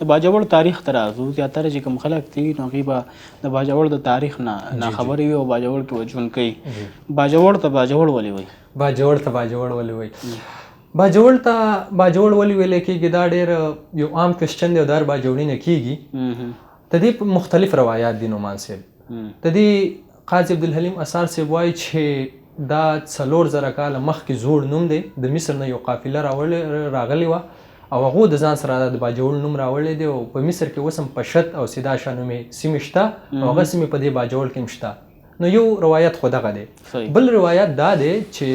د باجوړ تاریخ ته راځو. زیاتره چې کوم خلک دي نو هغوی به د باجوړ د تاریخ نه ناخبرې وي او باجوړ کې به ژوند کوي. باجوړ ته باجوړ ولې وایي؟ باجوړ ته باجوړ ولې وایي؟ باجوړ ته باجوړ ولې ویلی کېږي؟ دا ډېر یو عام کوېسچن دی او دا هر باجوړي نه کېږي. د دې مختلف روایات دي. نعمان صاحب د دې قاضي عبدالحلیم اثار صاحب وایي چې دا 4000 کاله مخکې زوړ نوم دی. د مصر نه یو قافله راغلې وه او هغو د ځان سره د باجوړ نوم راوړی دی او په مصر کې اوس هم پشت او سیدا شاه نومې سیمې شته او هغه سیمې په دې باجوړ کې هم شته. نو یو روایت خو دغه دی. بل روایت دا دی چې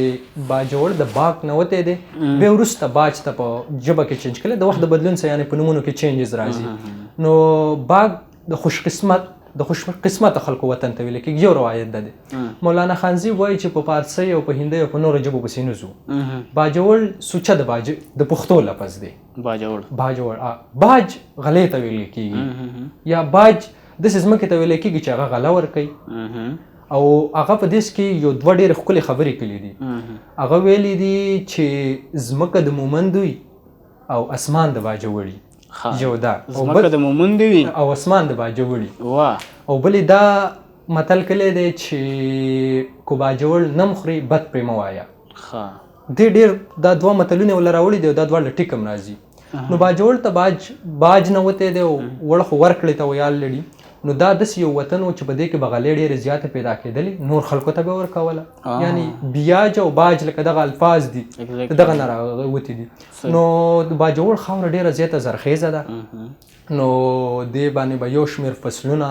باجوړ د باک نه وتی دی، بیا وروسته باج ته په ژبه کې چینج کړی. د وخت د بدلون سره یعنې په نومونو کې چینجز راځي. نو باک د خوش قسمته خلکو وطن ته ویل کېږي. یو روایت ده دی. مولانا خانزي وایي چې په فارسي او په هندي او په نورو ژبو پسې نه ځو. باجوړ سوچه د پښتو لفظ دی. باجوړ باج غلې ته ویل کېږي یا باج داسې ځمکې ته ویل کېږي چې هغه غله ورکوي. او هغه په دې کې یو دوه ډېرې ښکلې خبرې کړي دي. هغه ویلي دي چې ځمکه د مومند وي او اسمان د باجوړي. یو دا ځمکه د مومند وي او اسمان د باجوړي. او بلې دا متل کلی دی چې کو باجوړ نه مخوري بد پرې مه وایه. دې ډېر دا دوه متلونه یې ولې راوړي دي او دا دواړه ټیک هم راځي. نو باجوړ ته باج نه وتی دی او وړه خو ورکړې ته ویال لري. نو دا داسې یو وطن و چې په دې کې به غلې ډېرې زیاتې پیدا کېدلې، نور خلکو ته به یې ورکوله. یعنې بیاج او باج لکه دغه الفاظ دي دغه نه راوتي دي. نو د باجوړ خاوره ډېره زیاته زرخیزه ده. نو دې باندې به یو شمېر فصلونه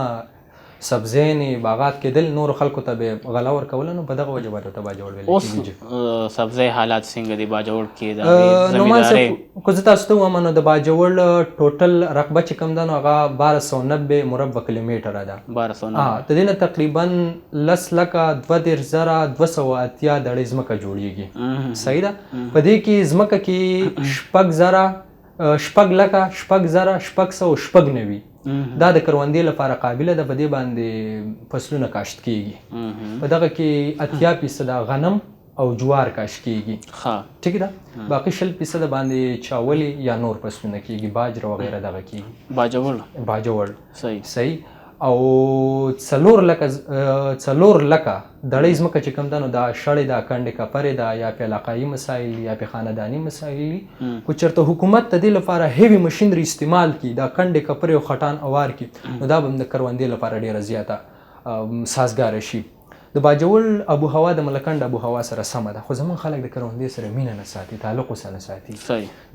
سبزیانې باغات کېدل، نورو خلکو ته به غله ورکوله. نو په دغه وجه باندې ورته باجوړ ویل کېږي. اوس سبزی حالات څنګه دي باجوړ کې د زمیندارۍ؟ که زه تاسو ته ووایم نو د باجوړ ټوټل رقبه چې کوم ده نو هغه 1290 مربع کیلومتره ده. 1290 د دې نه تقریبا 10,32,280 دړې ځمکه جوړیږي. صحیح ده. په دې کې ځمکه کې 6,000,690 دا د کروندې لپاره قابله ده. په دې باندې فصلونه کاشت کېږي. په دغه کې 80% غنم او جوار کاشت کېږي. ټیک ده. باقي 20% باندې چاولي یا نور فصلونه کېږي، باجره وغیره دغه کېږي. باجوړ صحیح. او 4 لکه دړۍ ځمکه چې کوم ده نو دا شړې ده، کنډې کپرې ده، یا په علاقایي مسایل یا په خانداني مسایل. خو چېرته حکومت د دې لپاره هیوي مشینري استعمال کړي، دا کنډې کپرې او خټان اوار کړي، نو دا به هم د کروندې لپاره ډېره زیاته سازګاره شي. د باجوړ ابو هوا د ملکنډ ابو هوا سره سمه ده، خو زمونږ خلک د کروندې سره مینه نه ساتي، تعلق ورسره نه ساتي.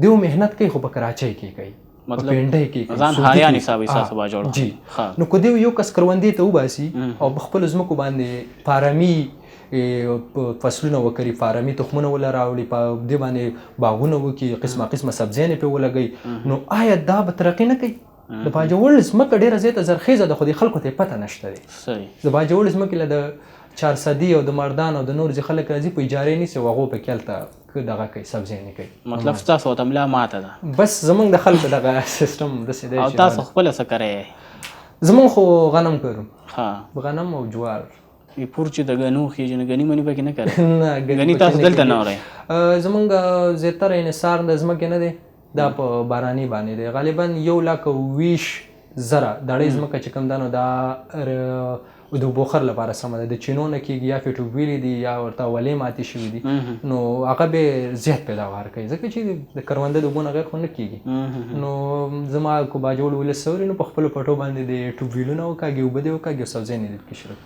دوی محنت کوي خو په کراچۍ کې کوي، په پنډۍ کې ځان هاریان حساب ساسو باجوړ. جی. نو که دوی یو کس کروندې ته وباسي او په خپلو ځمکو باندې فارمي فصلونه وکړي، فارمي تخمونه وله راوړي، په دې باندې باغونه وکړي، قسمه قسمه سبزیانې پرې ولګوي، نو آیا دا به ترقي نه کوي؟ د باجوړ ځمکه ډېره زیاته زرخیزه ده خو د خلکو ته یې پته نشته دی. د باجوړ ځمکې له د چارسدي او د مردان او د نور ځای خلک راځي په اجارې نیسي او هغو پکې هلته دغه کوي، سبزیانې کوي. مطلب ستاسو ته ملا ماته ده. بس زمونږ د خلکو دغه سیستم داسې دی. او تاسو خپله څه کوئ؟ زمونږ خو غنم کرو. غنم او جوار. پور چې د ګنو خېږي نو ګني مني پکې نه کوئ؟ نه ګني تاسو دلته نه اورئ؟ زمونږ زیاتره انحصار د ځمکې نه دی، دا په باراني باندې دی. غالبا 1,20,000 دړۍ ځمکه چې کوم ده نو دا د اوبو خر لپاره سمه ده. د چینو نه کېږي، یا پې ټوبویلې دي یا ورته ولې ماتې شوي دي، نو هغه به زیات پیداوار کوي ځکه چې د کرونده د اوبو نه غیر خو نه کېږي. نو زما کو باجوړ ولس سوري نو په خپلو پټو باندې د ټوبویلونه وکاږي، اوبه دې وکاږي او سبزیانې دې پکې شروع